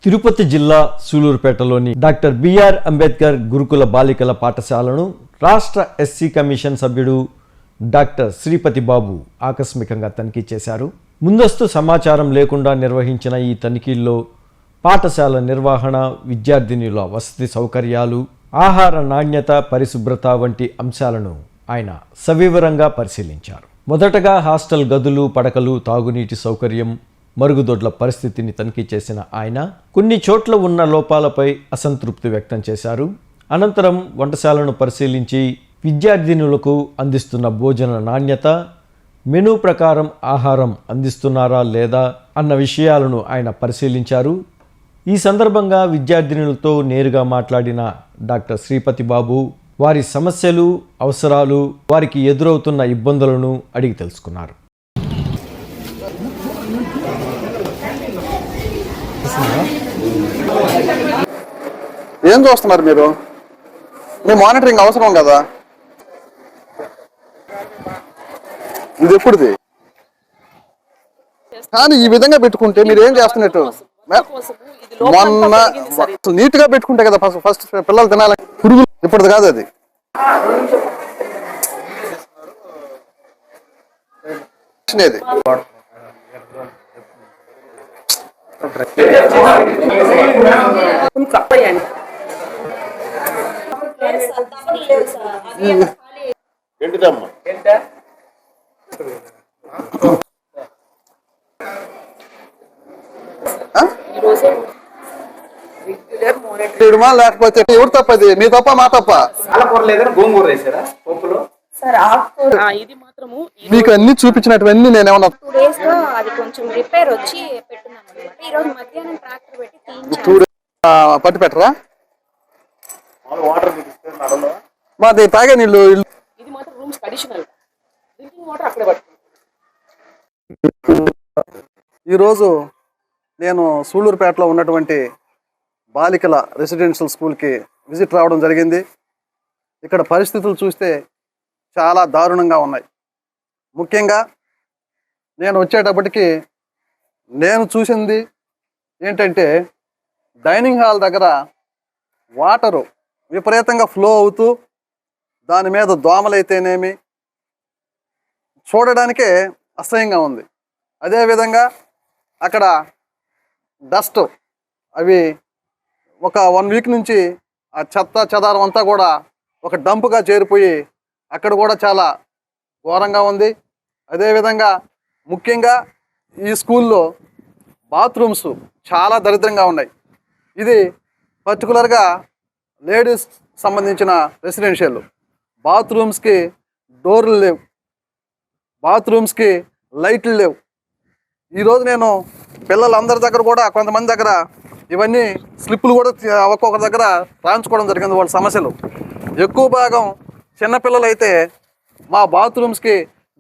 తిరుపతి జిల్లా సూలూరుపేటలోని doctor BR Ambedkar గురుకుల బాలికల పాఠశాలను రాష్ట్ర ఎస్సీ కమిషన్ సభ్యుడు డాక్టర్ శ్రీపతి బాబు ఆకస్మికంగా తనిఖీ చేశారు. ముందస్తు సమాచారం లేకుండా నిర్వహించిన ఈ తనిఖీల్లో పాఠశాల నిర్వహణ, విద్యార్థినుల వసతి సౌకర్యాలు, ఆహార నాణ్యత, పరిశుభ్రత వంటి అంశాలను ఆయన సవివరంగా పరిశీలించారు. మొదటగా హాస్టల్ గదులు, పడకలు, తాగునీటి సౌకర్యం, మరుగుదొడ్ల పరిస్థితిని తనిఖీ చేసిన ఆయన కొన్ని చోట్ల ఉన్న లోపాలపై అసంతృప్తి వ్యక్తం చేశారు. అనంతరం వంటశాలను పరిశీలించి విద్యార్థినులకు అందిస్తున్న భోజన నాణ్యత, మెనూ ప్రకారం ఆహారం అందిస్తున్నారా లేదా అన్న విషయాలను ఆయన పరిశీలించారు. ఈ సందర్భంగా విద్యార్థినులతో నేరుగా మాట్లాడిన డాక్టర్ శ్రీపతి బాబు వారి సమస్యలు, అవసరాలు, వారికి ఎదురవుతున్న ఇబ్బందులను అడిగి తెలుసుకున్నారు. ఏం చూస్తున్నారు మీరు? మీ మానిటరింగ్ అవసరం కదా. ఇది ఎప్పుడుది? కానీ ఈ విధంగా పెట్టుకుంటే మీరు ఏం చేస్తున్నట్టు? మొన్న నీట్ గా పెట్టుకుంటే కదా ఫస్ట్ పిల్లలు తినాలి. పురుగులు ఇప్పటిది కాదు అది. లేకపోతే ఎవరు తప్పది? మీ తప్ప మా తప్ప? మీకు అన్ని చూపించినటువన్నీ నేను ఏమన్నా పట్టి పెట్టరా? మాది తాగే నీళ్ళు. ఈరోజు నేను సూళ్ళూరుపేటలో ఉన్నటువంటి బాలికల రెసిడెన్షియల్ స్కూల్కి విజిట్ రావడం జరిగింది. ఇక్కడ పరిస్థితులు చూస్తే చాలా దారుణంగా ఉన్నాయి. ముఖ్యంగా నేను వచ్చేటప్పటికి నేను చూసింది ఏంటంటే, డైనింగ్ హాల్ దగ్గర వాటరు విపరీతంగా ఫ్లో అవుతూ దాని మీద దోమలైతేనేమి చూడడానికే అసహ్యంగా ఉంది. అదేవిధంగా అక్కడ డస్ట్, అవి ఒక 1 వీక్ నుంచి ఆ చెత్త చెదారం అంతా కూడా ఒక డంపుగా చేరిపోయి అక్కడ కూడా చాలా ఘోరంగా ఉంది. అదేవిధంగా ముఖ్యంగా ఈ స్కూల్లో బాత్రూమ్స్ చాలా దరిద్రంగా ఉన్నాయి. ఇది పర్టికులర్గా లేడీస్ సంబంధించిన రెసిడెన్షియల్. బాత్రూమ్స్కి డోర్లు లేవు, బాత్రూమ్స్కి లైట్లు లేవు. ఈరోజు నేను పిల్లలందరి దగ్గర కూడా, కొంతమంది దగ్గర ఇవన్నీ స్లిప్పులు కూడా ఒక్కొక్కరి దగ్గర రాయించుకోవడం జరిగింది. వాళ్ళ సమస్యలు ఎక్కువ భాగం చిన్నపిల్లలు అయితే మా బాత్రూమ్స్కి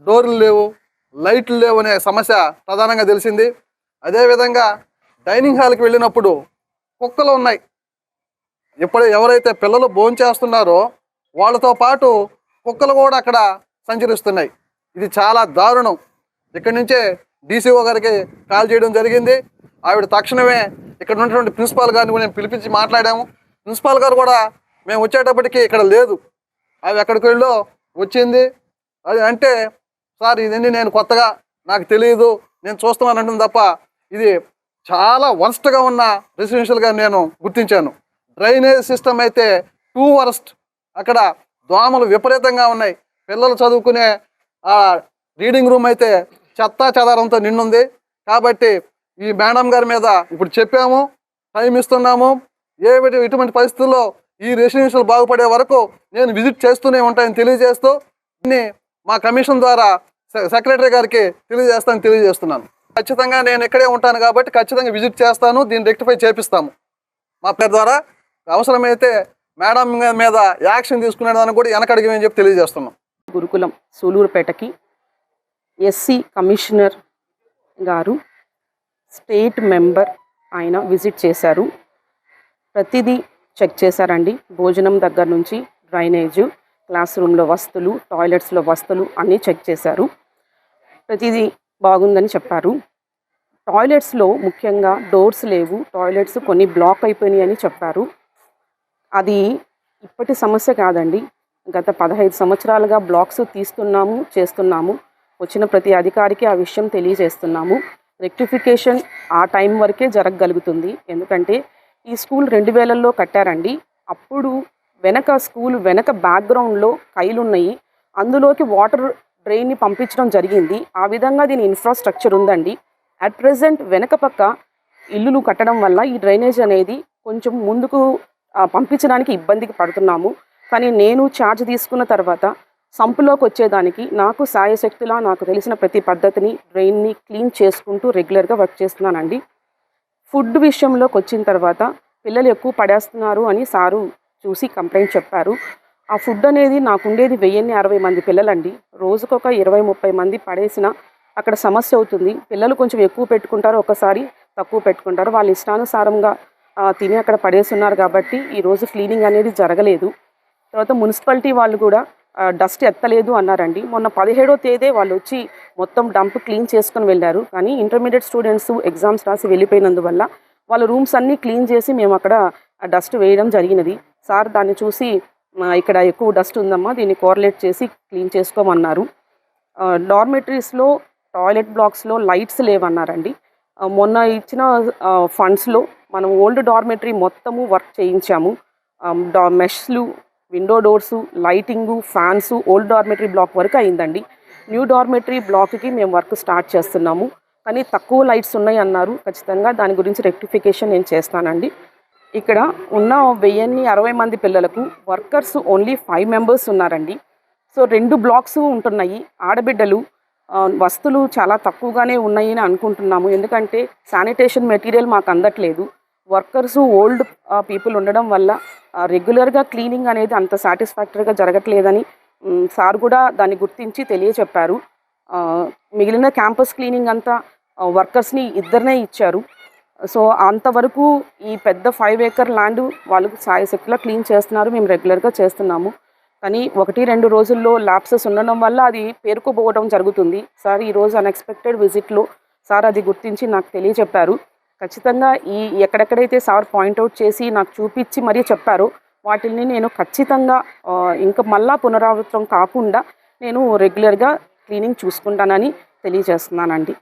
డోర్లు లేవు, లైట్లు లేవు అనే సమస్య ప్రధానంగా తెలిసింది. అదేవిధంగా డైనింగ్ హాల్కి వెళ్ళినప్పుడు కుక్కలు ఉన్నాయి. ఎవరైతే పిల్లలు భోంచేస్తున్నారో వాళ్ళతో పాటు కుక్కలు కూడా అక్కడ సంచరిస్తున్నాయి. ఇది చాలా దారుణం. ఇక్కడి నుంచే డీసీఓ గారికి కాల్ చేయడం జరిగింది. ఆవిడ తక్షణమే ఇక్కడ ఉన్నటువంటి ప్రిన్సిపాల్ గారిని కూడా నేను పిలిపించి మాట్లాడాము. ప్రిన్సిపాల్ గారు కూడా మేము వచ్చేటప్పటికి ఇక్కడ లేదు, అవి ఎక్కడికి వెళ్ళో వచ్చింది. అది అంటే, సార్ ఇదండి నేను కొత్తగా, నాకు తెలియదు, నేను చూస్తున్నాను అంటుంది తప్ప ఇది చాలా వర్స్ట్గా ఉన్న రెసిడెన్షియల్గా నేను గుర్తించాను. డ్రైనేజ్ సిస్టమ్ అయితే 2 వర్స్ట్. అక్కడ దోమలు విపరీతంగా ఉన్నాయి. పిల్లలు చదువుకునే ఆ రీడింగ్ రూమ్ అయితే చెత్తా చెదారంతో నిండుంది. కాబట్టి ఈ మేడం గారి మీద ఇప్పుడు చెప్పాము, టైం ఇస్తున్నాము. ఇటువంటి పరిస్థితుల్లో ఈ రెసిడెన్షియల్ బాగుపడే వరకు నేను విజిట్ చేస్తూనే ఉంటానని తెలియజేస్తూ మా కమిషన్ ద్వారా సెక్రటరీ గారికి తెలియజేస్తున్నాను. ఖచ్చితంగా నేను ఇక్కడే ఉంటాను కాబట్టి ఖచ్చితంగా విజిట్ చేస్తాను. దీన్ని రెక్టిఫై చేపిస్తాము. మా పేరు ద్వారా అవసరమైతే మేడం మీద యాక్షన్ తీసుకునేదాన్ని కూడా వెనకడిగమని చెప్పి తెలియజేస్తున్నాం. గురుకులం సూలూరుపేటకి ఎస్సీ కమిషనర్ గారు, స్టేట్ మెంబర్ ఆయన విజిట్ చేశారు. ప్రతిదీ చెక్ చేశారండి. భోజనం దగ్గర నుంచి డ్రైనేజు, క్లాస్ రూమ్లో వస్తువులు, టాయిలెట్స్లో వస్తువులు అన్నీ చెక్ చేశారు. ప్రతిదీ బాగుందని చెప్పారు. టాయిలెట్స్లో ముఖ్యంగా డోర్స్ లేవు, టాయిలెట్స్ కొన్ని బ్లాక్ అయిపోయినాయి అని చెప్పారు. అది ఇప్పటి సమస్య కాదండి. గత 15 సంవత్సరాలుగా బ్లాక్స్ తీస్తున్నాము, చేస్తున్నాము. వచ్చిన ప్రతి అధికారికి ఆ విషయం తెలియజేస్తున్నాము. రెక్టిఫికేషన్ ఆ టైం వరకే జరగగలుగుతుంది. ఎందుకంటే ఈ స్కూల్ 2000లో కట్టారండి. అప్పుడు స్కూల్ వెనక బ్యాక్గ్రౌండ్లో కైలున్నాయి. అందులోకి వాటర్ డ్రైన్ని పంపించడం జరిగింది. ఆ విధంగా దీని ఇన్ఫ్రాస్ట్రక్చర్ ఉందండి. అట్ ప్రెజెంట్ వెనక పక్క ఇల్లులు కట్టడం వల్ల ఈ డ్రైనేజ్ అనేది కొంచెం ముందుకు పంపించడానికి ఇబ్బందికి పడుతున్నాము. కానీ నేను ఛార్జ్ తీసుకున్న తర్వాత సంపులోకి వచ్చేదానికి నాకు సాయశక్తిలా నాకు తెలిసిన ప్రతి పద్ధతిని డ్రైన్ని క్లీన్ చేసుకుంటూ రెగ్యులర్గా వర్క్ చేస్తున్నానండి. ఫుడ్ విషయంలోకి వచ్చిన తర్వాత పిల్లలు ఎక్కువ పడేస్తున్నారు అని సారు చూసి కంప్లైంట్ చెప్పారు. ఆ ఫుడ్ అనేది నాకుండేది 1060 మంది పిల్లలండి. రోజుకొక 20-30 మంది పడేసిన అక్కడ సమస్య అవుతుంది. పిల్లలు కొంచెం ఎక్కువ పెట్టుకుంటారు, ఒకసారి తక్కువ పెట్టుకుంటారు. వాళ్ళ ఇష్టానుసారంగా తిని అక్కడ పడేస్తున్నారు కాబట్టి ఈరోజు క్లీనింగ్ అనేది జరగలేదు. తర్వాత మున్సిపాలిటీ వాళ్ళు కూడా డస్ట్ ఎత్తలేదు అన్నారండి. మొన్న 17వ తేదీ వాళ్ళు వచ్చి మొత్తం డంప్ క్లీన్ చేసుకొని వెళ్ళారు. కానీ ఇంటర్మీడియట్ స్టూడెంట్స్ ఎగ్జామ్స్ రాసి వెళ్ళిపోయినందువల్ల వాళ్ళ రూమ్స్ అన్నీ క్లీన్ చేసి మేము అక్కడ డస్ట్ వేయడం జరిగినది. సార్ దాన్ని చూసి ఇక్కడ ఎక్కువ డస్ట్ ఉందమ్మా, దీన్ని కోరిలేట్ చేసి క్లీన్ చేసుకోమన్నారు. డార్మెటరీస్లో టాయిలెట్ బ్లాక్స్లో లైట్స్ లేవన్నారండి. మొన్న ఇచ్చిన ఫండ్స్లో మనం ఓల్డ్ డార్మెటరీ మొత్తము వర్క్ చేయించాము. మెష్లు, window doors, lighting, fans old dormitory block వరకు అయిందండి. న్యూ డార్మెటరీ బ్లాక్కి మేము వర్క్ స్టార్ట్ చేస్తున్నాము. కానీ తక్కువ లైట్స్ ఉన్నాయి అన్నారు. ఖచ్చితంగా దాని గురించి రెక్టిఫికేషన్ నేను చేస్తానండి. ఇక్కడ ఉన్న 1060 మంది పిల్లలకు వర్కర్స్ ఓన్లీ 5 మెంబర్స్ ఉన్నారండి. సో 2 బ్లాక్స్ ఉంటున్నాయి. ఆడబిడ్డలు వస్తువులు చాలా తక్కువగానే ఉన్నాయి అని అనుకుంటున్నాము. ఎందుకంటే శానిటేషన్ మెటీరియల్ మాకు అందట్లేదు. వర్కర్స్ ఓల్డ్ పీపుల్ ఉండడం వల్ల రెగ్యులర్గా క్లీనింగ్ అనేది అంత సాటిస్ఫాక్టరీగా జరగట్లేదని సార్ కూడా దాన్ని గుర్తించి తెలియచెప్పారు. మిగిలిన క్యాంపస్ క్లీనింగ్ అంతా వర్కర్స్ని ఇద్దరినే ఇచ్చారు. సో అంతవరకు ఈ పెద్ద 5 ఏకర్ ల్యాండ్ వాళ్ళు సాయశక్తిలో క్లీన్ చేస్తున్నారు. మేము రెగ్యులర్గా చేస్తున్నాము. కానీ 1-2 రోజుల్లో ల్యాప్సెస్ ఉండడం వల్ల అది పేరుకుపోవడం జరుగుతుంది. సార్ ఈరోజు అన్ఎక్స్పెక్టెడ్ విజిట్లో సార్ అది గుర్తించి నాకు తెలియచెప్పారు. ఖచ్చితంగా ఎక్కడెక్కడైతే సార్ పాయింట్అవుట్ చేసి నాకు చూపించి మరీ చెప్పారో వాటిని నేను ఖచ్చితంగా ఇంకా మళ్ళా పునరావృతం కాకుండా నేను రెగ్యులర్గా క్లీనింగ్ చూసుకుంటానని తెలియజేస్తున్నానండి.